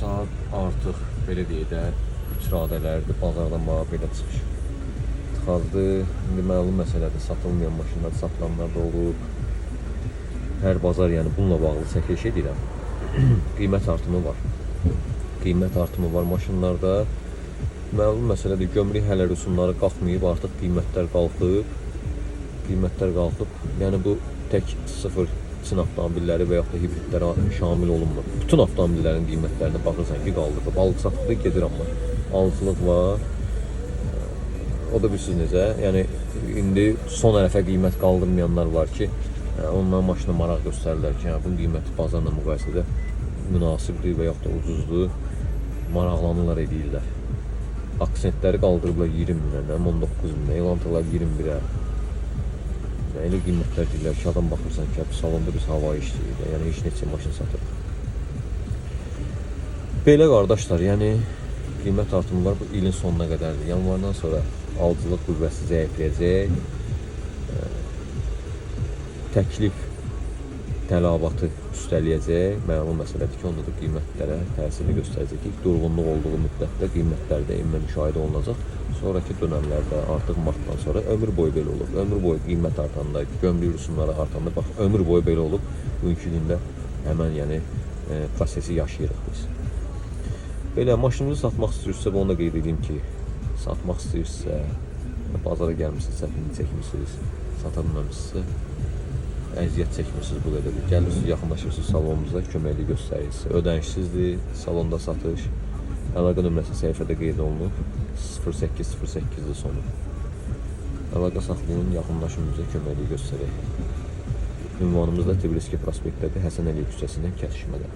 saat artıq belə deyək də 3 radələrdir, bazardan bax belə çıxış tıxazdı. İndi məlum məsələdir, satılmayan maşınlar, satılanlar da olub. Hər bazar yəni bununla bağlı çəkiliş edirəm. Qiymət artımı var. Qiymət artımı var maşınlarda. Məlum məsələdir, gömrük hələ rüsumları qalxmayıb, artıq qiymətlər qalxıb. Yəni bu tək sıfır Çin avtomobilləri və yaxud da hibridlərə şamil olunmur. Bütün avtomobillərin qiymətlərinə baxırsan ki, qaldırıb. Alıq-satılıq gedir, amma alıcılıq var. O da bilirsiniz necə? Yəni indi son ərəfə qiymət qaldırmayanlar var ki, onların maşına maraq göstərirlər ki, bunun qiyməti bazarla müqayisədə münasibdir və yaxud da ucuzdur. Maraqlanırlar, edirlər. Aksentləri qaldırıblar 20 minə, 19 minə, elantalar 21-ə. Elə qiymətlər deyirlər ki, adam baxırsan ki, salonda biz hava işləyir, yəni heç neçə maşın satır. Belə qardaşlar, yəni qiymət artımı var bu ilin sonuna qədərdir. Yanvardan sonra alıcılıq qüvvəsi zəifləyəcək, təklif tələbatı üstələyəcək. Məlum məsələdir ki, onda da qiymətlərə təsirini göstərəcək ki, durğunluq olduğu müddətdə qiymətlərdə enmə müşahidə olunacaq. Sonraki dönəmlərdə artıq martdan sonra ömür boyu belə olur. Ömür boyu qiymət artanda, gömrük rüsumları artanda, bax ömür boyu belə olub. Bugünkü gündə həmən yəni prosesi yaşayırıq biz. Belə maşınınızı satmaq istəyirsə, onu da qeyd edeyim ki, satmaq istəyirsə, bazara gəlmişsiniz, səfini çəkmişsiniz, sata bilməmişsinizsə, əziyyət çəkmişsiniz bu qədərdir. Gəlirsiniz, yaxınlaşırsınız salonumuza, köməkli göstərirsiniz. Ödənişsizdir, salonda satış. Əlaqə nömrəsi səhifədə qeyd olunub. 0808-dir sonu. Əlaqə saxlayın, yaxınlaşın bizə, köməkli göstərək. Ünvanımız da Tbilisi prospektdədir, Həsən Əliyev küçəsindən kəsişmədə.